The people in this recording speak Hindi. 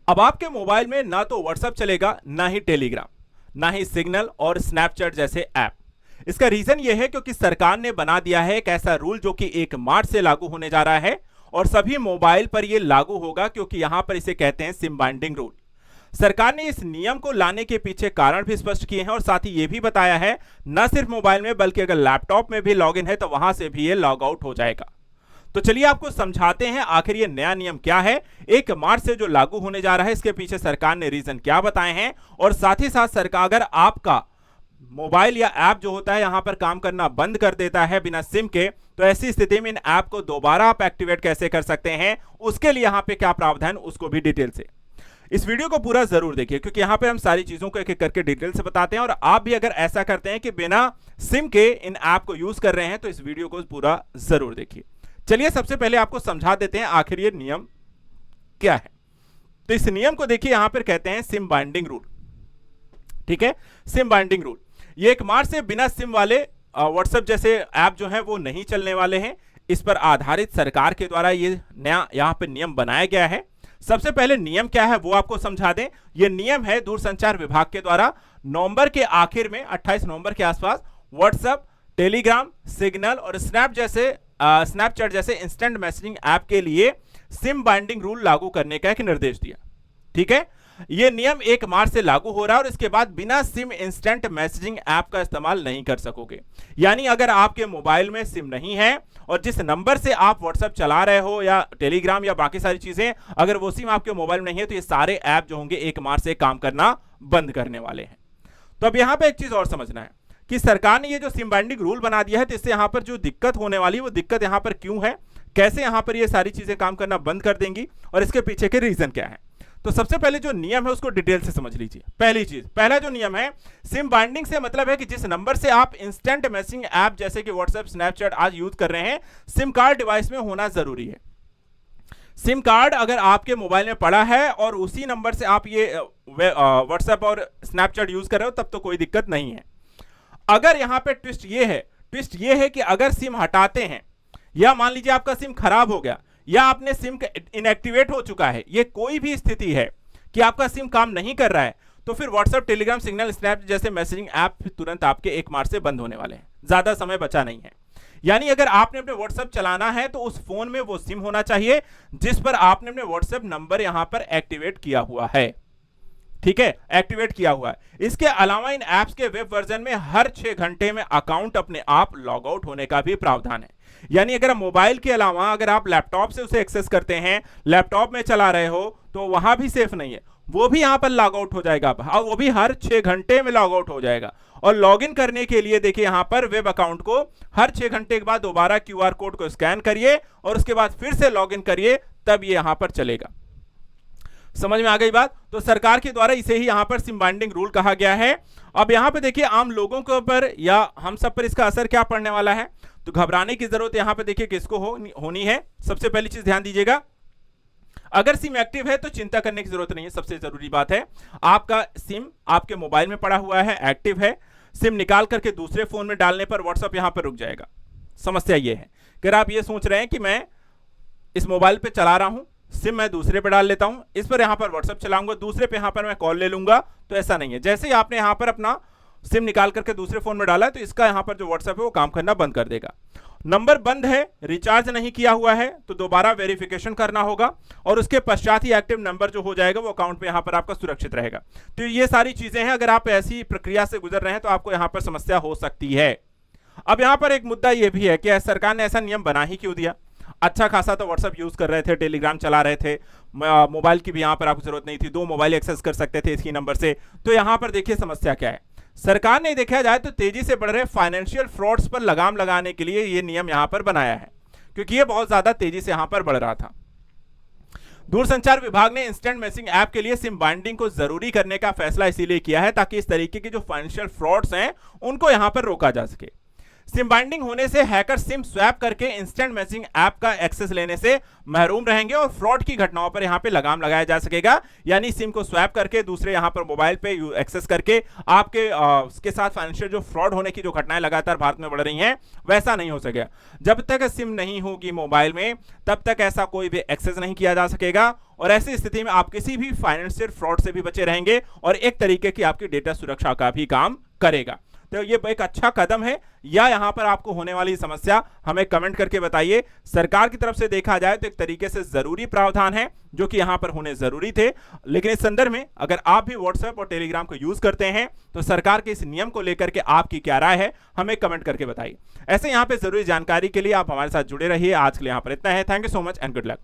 अब आपके मोबाइल में ना तो व्हाट्सएप चलेगा, ना ही टेलीग्राम, ना ही सिग्नल और स्नैपचैट जैसे ऐप। इसका रीजन यह है क्योंकि सरकार ने बना दिया है एक ऐसा रूल जो कि 1 मार्च से लागू होने जा रहा है और सभी मोबाइल पर यह लागू होगा, क्योंकि यहां पर इसे कहते हैं सिम बाइंडिंग रूल। सरकार ने इस नियम को लाने के पीछे कारण भी स्पष्ट किए हैं और साथ ही यह भी बताया है न सिर्फ मोबाइल में बल्कि अगर लैपटॉप में भी लॉगिन है तो वहां से भी ये लॉग आउट हो जाएगा। तो चलिए आपको समझाते हैं आखिर ये नया नियम क्या है, 1 मार्च से जो लागू होने जा रहा है, इसके पीछे सरकार ने रीजन क्या बताए हैं और साथ ही साथ सरकार अगर आपका मोबाइल या ऐप जो होता है यहां पर काम करना बंद कर देता है बिना सिम के, तो ऐसी स्थिति में इन ऐप को दोबारा आप एक्टिवेट कैसे कर सकते हैं, उसके लिए यहां पे क्या प्रावधान, उसको भी डिटेल से इस वीडियो को पूरा जरूर देखिए, क्योंकि यहां पे हम सारी चीजों को एक एक करके डिटेल से बताते हैं। और आप भी अगर ऐसा करते हैं कि बिना सिम के इन ऐप को यूज कर रहे हैं तो इस वीडियो को पूरा जरूर देखिए। चलिए सबसे पहले आपको समझा देते हैं आखिर ये नियम क्या है। तो इस नियम को देखिए, यहां पर कहते हैं सिम बाइंडिंग रूल। ठीक है, सिम बाइंडिंग रूल ये 1 मार्च से बिना सिम वाले व्हाट्सएप जैसे ऐप जो है वो नहीं चलने वाले हैं। इस पर आधारित सरकार के द्वारा ये नया यहां पे नियम बनाया गया है। सबसे पहले नियम क्या है वो आपको समझा दें। ये नियम है दूरसंचार विभाग के द्वारा नवंबर के आखिर में 28 नवंबर के आसपास व्हाट्सएप, टेलीग्राम, सिग्नल और स्नैपचैट जैसे इंस्टेंट मैसेजिंग ऐप के लिए सिम बाइंडिंग रूल लागू करने का एक निर्देश दिया। ठीक है, यह नियम 1 मार्च से लागू हो रहा है और इसके बाद बिना सिम इंस्टेंट मैसेजिंग ऐप का इस्तेमाल नहीं कर सकोगे। यानी अगर आपके मोबाइल में सिम नहीं है और जिस नंबर से आप व्हाट्सएप चला रहे हो या टेलीग्राम या बाकी सारी चीजें, अगर वो सिम आपके मोबाइल में नहीं है तो ये सारे ऐप जो होंगे 1 मार्च से काम करना बंद करने वाले हैं। तो अब यहां पर एक चीज और समझना है कि सरकार ने ये जो सिम बाइंडिंग रूल बना दिया है, तो इससे यहां पर जो दिक्कत होने वाली है वो दिक्कत यहां पर क्यों है, कैसे यहां पर ये सारी चीजें काम करना बंद कर देंगी और इसके पीछे के रीजन क्या है। तो सबसे पहले जो नियम है उसको डिटेल से समझ लीजिए। पहली चीज, पहला जो नियम है, सिम बाइंडिंग से मतलब है कि जिस नंबर से आप इंस्टेंट मैसेजिंग ऐप जैसे कि व्हाट्सएप, स्नैपचैट आज यूज कर रहे हैं, सिम कार्ड डिवाइस में होना जरूरी है। सिम कार्ड अगर आपके मोबाइल में पड़ा है और उसी नंबर से आप ये व्हाट्सएप और स्नैपचैट यूज कर रहे हो तब तो कोई दिक्कत नहीं है। अगर यहां पे ट्विस्ट ये है कि अगर सिम हटाते हैं या मान लीजिए आपका सिम खराब हो गया या आपने सिम इनएक्टिवेट हो चुका है, ये कोई भी स्थिति है कि आपका सिम काम नहीं कर रहा है, तो फिर व्हाट्सएप, टेलीग्राम, सिग्नल, स्नैप जैसे मैसेजिंग ऐप तुरंत आपके 1 मार्च से बंद होने वाले हैं। ज्यादा समय बचा नहीं है। यानी अगर आपने अपने व्हाट्सएप चलाना है तो उस फोन में वो सिम होना चाहिए जिस पर आपने अपने व्हाट्सएप नंबर यहां पर एक्टिवेट किया हुआ है। ठीक है, एक्टिवेट किया हुआ है। इसके अलावा इन ऐप्स के वेब वर्जन में हर 6 घंटे में अकाउंट अपने आप लॉग आउट होने का भी प्रावधान है। यानी अगर मोबाइल के अलावा अगर आप लैपटॉप से उसे एक्सेस करते हैं, लैपटॉप में चला रहे हो, तो वहां भी सेफ नहीं है, वो भी यहां पर लॉग आउट हो जाएगा। वो भी हर 6 घंटे में लॉग आउट हो जाएगा। और लॉगिन करने के लिए देखिए यहां पर वेब अकाउंट को हर 6 घंटे के बाद दोबारा QR कोड को स्कैन करिए और उसके बाद फिर से लॉगिन करिए, तब ये यहां पर चलेगा। समझ में आ गई बात। तो सरकार के द्वारा इसे ही यहां पर सिम बाइंडिंग रूल कहा गया है। अब यहां पे देखिए आम लोगों के ऊपर या हम सब पर इसका असर क्या पड़ने वाला है, तो घबराने की जरूरत यहां पे देखिए किसको होनी है। सबसे पहली चीज ध्यान दीजिएगा, अगर सिम एक्टिव है तो चिंता करने की जरूरत नहीं है। सबसे जरूरी बात है आपका सिम आपके मोबाइल में पड़ा हुआ है, एक्टिव है। सिम निकाल करके दूसरे फोन में डालने पर व्हाट्सएप यहां पर रुक जाएगा। समस्या यह है कि आप ये सोच रहे हैं कि मैं इस मोबाइल पे चला रहा हूं, सिम मैं दूसरे पे डाल लेता हूं, इस पर यहां पर व्हाट्सएप चलाऊंगा, दूसरे पे यहां पर मैं कॉल ले लूंगा, तो ऐसा नहीं है। जैसे ही आपने यहां पर अपना सिम निकाल करके दूसरे फोन में डाला है तो इसका यहां पर जो व्हाट्सएप है वो काम करना बंद कर देगा। नंबर बंद है, रिचार्ज नहीं किया हुआ है, तो दोबारा वेरिफिकेशन करना होगा और उसके पश्चात ही एक्टिव नंबर जो हो जाएगा वो अकाउंट में यहां पर आपका सुरक्षित रहेगा। तो ये सारी चीजें हैं, अगर आप ऐसी प्रक्रिया से गुजर रहे हैं तो आपको यहां पर समस्या हो सकती है। अब यहां पर एक मुद्दा यह भी है कि सरकार ने ऐसा नियम बना ही क्यों दिया। अच्छा खासा तो व्हाट्सएप यूज कर रहे थे, टेलीग्राम चला रहे थे, मोबाइल की भी यहां पर आपको जरूरत नहीं थी, 2 मोबाइल एक्सेस कर सकते थे इसी नंबर से। तो यहां पर देखिए समस्या क्या है। सरकार ने देखा जाए तो तेजी से बढ़ रहे फाइनेंशियल फ्रॉड्स पर लगाम लगाने के लिए यह नियम यहां पर बनाया है, क्योंकि यह बहुत ज्यादा तेजी से यहां पर बढ़ रहा था। दूरसंचार विभाग ने इंस्टेंट मैसेजिंग ऐप के लिए सिम बाइंडिंग को जरूरी करने का फैसला इसीलिए किया है ताकि इस तरीके के जो फाइनेंशियल फ्रॉड्स हैं उनको यहां पर रोका जा सके। सिम बाइंडिंग होने से हैकर सिम स्वैप करके इंस्टेंट मैसेजिंग ऐप का एक्सेस लेने से महरूम रहेंगे और फ्रॉड की घटनाओं पर यहां पे लगाम लगाया जा सकेगा। यानी सिम को स्वैप करके दूसरे यहां पर मोबाइल पे एक्सेस करके आपके उसके साथ फाइनेंशियल जो फ्रॉड होने की जो घटनाएं लगातार भारत में बढ़ रही हैं वैसा नहीं हो सकेगा। जब तक सिम नहीं होगी मोबाइल में तब तक ऐसा कोई भी एक्सेस नहीं किया जा सकेगा और ऐसी स्थिति में आप किसी भी फाइनेंशियल फ्रॉड से भी बचे रहेंगे और एक तरीके की आपकी डेटा सुरक्षा का भी काम करेगा। तो ये एक अच्छा कदम है, या यहां पर आपको होने वाली समस्या हमें कमेंट करके बताइए। सरकार की तरफ से देखा जाए तो एक तरीके से जरूरी प्रावधान है जो कि यहां पर होने जरूरी थे, लेकिन इस संदर्भ में अगर आप भी व्हाट्सएप और टेलीग्राम को यूज करते हैं तो सरकार के इस नियम को लेकर के आपकी क्या राय है हमें कमेंट करके बताइए। ऐसे यहां पे जरूरी जानकारी के लिए आप हमारे साथ जुड़े रहिए। आज के लिए यहां पर इतना है। Thank you so much and good luck.